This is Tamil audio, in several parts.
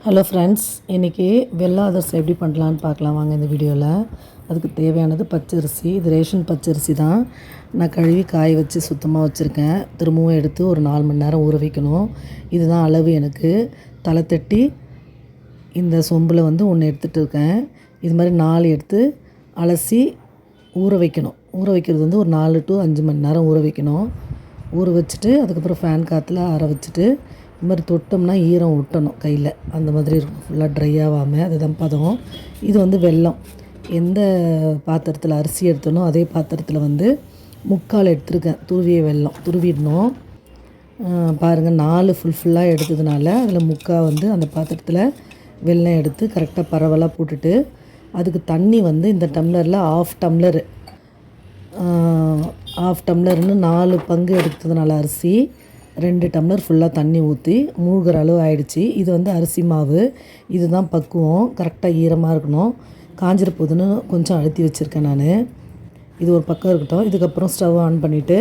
ஹலோ ஃப்ரெண்ட்ஸ், இன்றைக்கி வெள்ளை அதிரசம் எப்படி பண்ணலான்னு பார்க்கலாம் வாங்க இந்த வீடியோவில். அதுக்கு தேவையானது பச்சரிசி. இது ரேஷன் பச்சரிசி தான். நான் கழுவி காய வச்சு சுத்தமாக வச்சுருக்கேன். திரும்பவும் எடுத்து ஒரு 4 மணி நேரம் ஊற வைக்கணும். இதுதான் அளவு. எனக்கு தலை தட்டி இந்த சொம்பில் ஒன்று எடுத்துகிட்டு இருக்கேன். இது மாதிரி 4 எடுத்து அலசி ஊற வைக்கணும். ஊற வைக்கிறது ஒரு 4 to 5 மணி நேரம் ஊற வைக்கணும். ஊற வச்சுட்டு அதுக்கப்புறம் ஃபேன் காற்றுல ஆற வச்சுட்டு இது மாதிரி தொட்டோம்னா ஈரம் ஒட்டணும் கையில், அந்த மாதிரி இருக்கும். ஃபுல்லாக ட்ரை ஆகாமல், அதுதான் பதம். இது வெல்லம். எந்த பாத்திரத்தில் அரிசி எடுத்தனோ அதே பாத்திரத்தில் 3/4 எடுத்துருக்கேன் துருவிய வெல்லம். துருவிடணும் பாருங்கள். 4 ஃபுல்லாக எடுத்ததுனால அதில் 3/4 அந்த பாத்திரத்தில் வெல்லம் எடுத்து கரெக்டாக பரவலாக போட்டுட்டு அதுக்கு தண்ணி இந்த டம்ளரில் ஆஃப் டம்ளர்னு 4 பங்கு எடுத்ததுனால அரிசி 2 டம்ளர் ஃபுல்லாக தண்ணி ஊற்றி மூழ்கிற அளவு ஆகிடுச்சி. இது அரிசி மாவு. இதுதான் பக்குவம். கரெக்டாக ஈரமாக இருக்கணும். காஞ்சிர போதுன்னு கொஞ்சம் அழுத்தி வச்சுருக்கேன் நான். இது ஒரு பக்கம் இருக்கட்டும். இதுக்கப்புறம் ஸ்டவ் ஆன் பண்ணிவிட்டு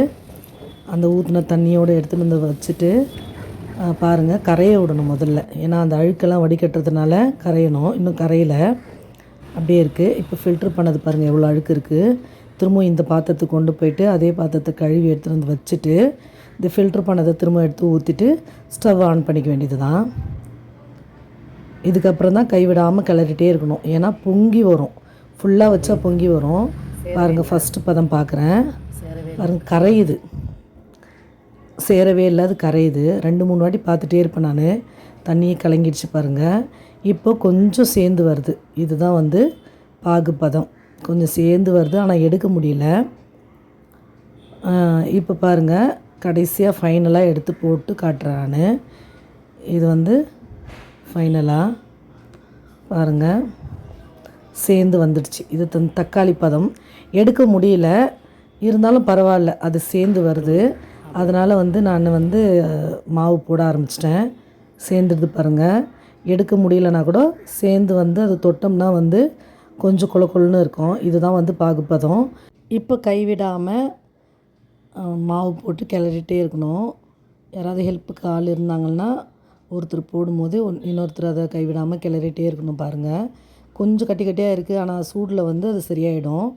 அந்த ஊற்றின தண்ணியோடு எடுத்துகிட்டு வச்சுட்டு பாருங்கள், கரைய விடணும் முதல்ல. ஏன்னா அந்த அழுக்கெல்லாம் வடிகட்டுறதுனால கரையணும். இன்னும் கரையில் அப்படியே இருக்குது. இப்போ ஃபில்ட்ரு பண்ணது பாருங்கள் எவ்வளோ அழுக்கு இருக்குது. திரும்பவும் இந்த பாத்திரத்துக்கு கொண்டு போயிட்டு அதே பாத்திரத்தை கழுவி எடுத்துகிட்டு வச்சுட்டு இந்த ஃபில்ட்ரு பண்ணதை திரும்ப எடுத்து ஊற்றிட்டு ஸ்டவ் ஆன் பண்ணிக்க வேண்டியது தான். இதுக்கப்புறம் தான் கைவிடாமல் கிளறிட்டே இருக்கணும். ஏன்னா பொங்கி வரும். ஃபுல்லாக வச்சா பொங்கி வரும். பாருங்கள், ஃபஸ்ட்டு பதம் பார்க்குறேன் பாருங்கள், கரையுது. சேரவே இல்லாது கரையுது. 2-3 வாட்டி பார்த்துட்டே இருப்பேன் நான். தண்ணியை கலங்கிடுச்சு பாருங்கள். இப்போ கொஞ்சம் சேர்ந்து வருது. இதுதான் பாகு பதம். கொஞ்சம் சேர்ந்து வருது, ஆனால் எடுக்க முடியல. இப்போ பாருங்கள், கடைசியாக ஃபைனலாக எடுத்து போட்டு காட்டுறேன் நான். இது ஃபைனலாக பாருங்கள் சேர்ந்து வந்துடுச்சு. இது தக்காளி பதம். எடுக்க முடியல, இருந்தாலும் பரவாயில்ல, அது சேர்ந்து வருது. அதனால் நான் மாவு போட ஆரம்பிச்சிட்டேன். சேர்ந்துடுது பாருங்கள். எடுக்க முடியலனா கூட சேர்ந்து அது தொட்டோம்னா கொஞ்சம் கொழுன்னு இருக்கும். இதுதான் பாகுப்பதம். இப்போ கைவிடாமல் மாவு போட்டு கிளறிட்டே இருக்கணும். யாராவது ஹெல்ப்புக்கு ஆள் இருந்தாங்கன்னா ஒருத்தர் போடும்போது இன்னொருத்தர் அதை கைவிடாமல் கிளறிட்டே இருக்கணும். பாருங்கள், கொஞ்சம் கட்டி கட்டியாக இருக்குது. ஆனால் சூடில் அது சரியாயிடும்.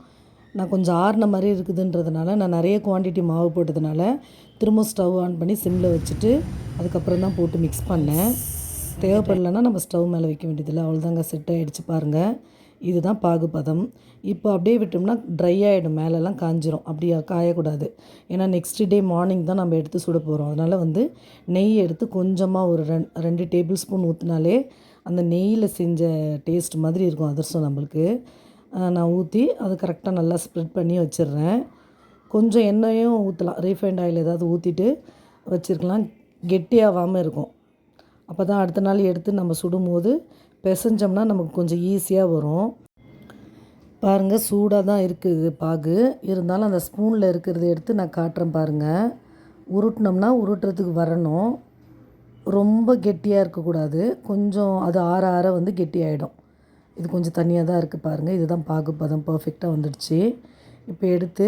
நான் கொஞ்சம் ஆறின மாதிரி இருக்குதுன்றதுனால நான் நிறைய குவான்டிட்டி மாவு போட்டதுனால திரும்ப ஸ்டவ் ஆன் பண்ணி சிம்மில் வச்சுட்டு அதுக்கப்புறம் தான் போட்டு மிக்ஸ் பண்ணேன். தேவைப்படலைன்னா நம்ம ஸ்டவ் மேலே வைக்க வேண்டியதில்லை. அவ்வளோதாங்க, செட் ஆகிடுச்சு பாருங்கள். இதுதான் பாகுபதம். இப்போ அப்படியே விட்டோம்னா ட்ரை ஆகிடும், மேலெல்லாம் காஞ்சிரும். அப்படியே காயக்கூடாது. ஏன்னா நெக்ஸ்ட் டே மார்னிங் தான் நம்ம எடுத்து சுட போகிறோம். அதனால் நெய் எடுத்து கொஞ்சமாக ஒரு 2 டேபிள் ஸ்பூன் ஊற்றினாலே அந்த நெய்யில் செஞ்ச டேஸ்ட் மாதிரி இருக்கும் அதிரசம் நம்மளுக்கு. நான் ஊற்றி அது கரெக்டாக நல்லா ஸ்ப்ரெட் பண்ணி வச்சிடுறேன். கொஞ்சம் எண்ணெயும் ஊற்றலாம். ரீஃபைண்ட் ஆயில் ஏதாவது ஊற்றிட்டு வச்சுருக்கலாம். கெட்டியாகாமல் இருக்கும். அப்போ தான் அடுத்த நாள் எடுத்து நம்ம சுடும்போது பிசைஞ்சோம்னா நமக்கு கொஞ்சம் ஈஸியாக வரும். பாருங்கள், சூடாக தான் இருக்குது பாகு. இருந்தாலும் அந்த ஸ்பூனில் இருக்கிறத எடுத்து நான் காட்டுறேன் பாருங்கள். உருட்டினோம்னா உருட்டுறதுக்கு வரணும். ரொம்ப கெட்டியாக இருக்கக்கூடாது. கொஞ்சம் அது ஆற ஆற கெட்டியாகிடும். இது கொஞ்சம் தண்ணியாக தான் இருக்குது பாருங்கள். இதுதான் பாகு பதம். பர்ஃபெக்டாக வந்துடுச்சு. இப்போ எடுத்து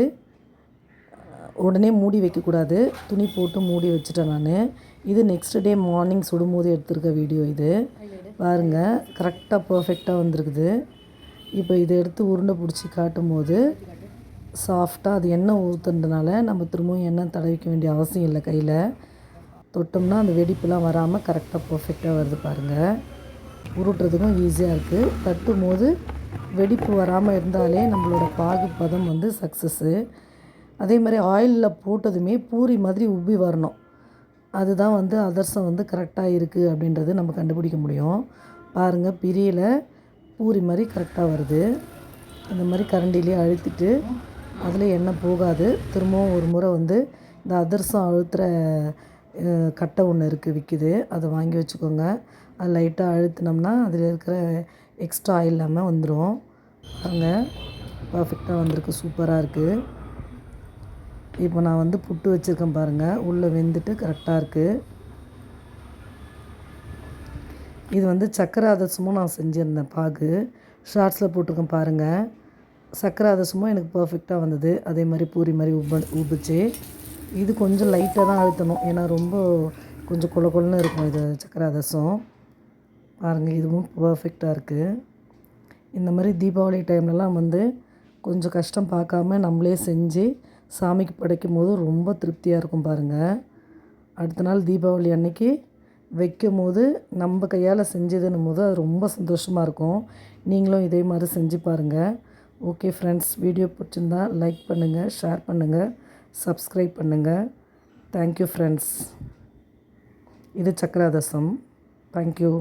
உடனே மூடி வைக்கக்கூடாது. துணி போட்டு மூடி வச்சுட்டேன் நான். இது நெக்ஸ்ட் டே மார்னிங் சுடும்போது எடுத்துருக்க வீடியோ இது. பாருங்கள், கரெக்டாக பர்ஃபெக்டாக வந்திருக்குது. இப்போ இதை எடுத்து உருண்டை பிடிச்சி காட்டும் போது சாஃப்டாக அது எண்ணெய் ஊற்றுறதுனால நம்ம திரும்பவும் எண்ணெய் தடவிக்க வேண்டிய அவசியம் இல்லை. கையில் தொட்டோம்னா அந்த வெடிப்புலாம் வராமல் கரெக்டாக பர்ஃபெக்டாக வருது பாருங்கள். உருட்டுறதுக்கும் ஈஸியாக இருக்குது. தட்டும் போது வெடிப்பு வராமல் இருந்தாலே நம்மளோட பாகு பதம் சக்ஸஸ்ஸு. அதே மாதிரி ஆயிலில் போட்டதுமே பூரி மாதிரி உப்பி வரணும். அதுதான் அதிரசம் கரெக்டாக இருக்குது அப்படின்றது நம்ம கண்டுபிடிக்க முடியும். பாருங்கள், பிரியில் பூரி மாதிரி கரெக்டாக வருது. இந்த மாதிரி கரண்டிலே அழுத்திட்டு அதில் எண்ணெய் போகாது. திரும்பவும் ஒரு முறை இந்த அதிரசம் அழுத்துகிற கட்டை ஒன்று இருக்குது, விற்கிது. அதை வாங்கி வச்சுக்கோங்க. அது லைட்டாக அழுத்தினோம்னா அதில் இருக்கிற எக்ஸ்ட்ரா ஆயில் இல்லாமல் வந்துடும். பாருங்கள், பர்ஃபெக்டாக வந்திருக்கு. சூப்பராக இருக்குது. இப்போ நான் புட்டு வச்சுருக்கேன் பாருங்கள். உள்ளே வெந்துட்டு கரெக்டாக இருக்குது. இது சக்கரை அதிரசமும் நான் செஞ்சுருந்தேன். பாகு ஷார்ட்ஸில் போட்டிருக்கேன் பாருங்கள். சக்கரை அதிரசமும் எனக்கு பர்ஃபெக்டாக வந்தது. அதே மாதிரி பூரி மாதிரி உப்பிச்சு. இது கொஞ்சம் லைட்டாக தான் அழுத்தணும். ஏன்னா ரொம்ப கொஞ்சம் கொலன்னு இருக்கும் இது சக்கரை அதிரசம். பாருங்கள், இதுவும் பர்ஃபெக்டாக இருக்குது. இந்த மாதிரி தீபாவளி டைம்லலாம் வந்து கொஞ்சம் கஷ்டம் பார்க்காம நம்மளே செஞ்சு சாமிக்கு படைக்கும் போது ரொம்ப திருப்தியாக இருக்கும் பாருங்கள். அடுத்த நாள் தீபாவளி அன்னைக்கு வைக்கும் போது நம்ம கையால் செஞ்சதுன்னும் போது அது ரொம்ப சந்தோஷமாக இருக்கும். நீங்களும் இதே மாதிரி செஞ்சு பாருங்கள். ஓகே ஃப்ரெண்ட்ஸ், வீடியோ பிடிச்சிருந்தா லைக் பண்ணுங்கள், ஷேர் பண்ணுங்கள், சப்ஸ்கிரைப் பண்ணுங்கள். Thank you friends. இது சக்கராதசம். தேங்க்யூ.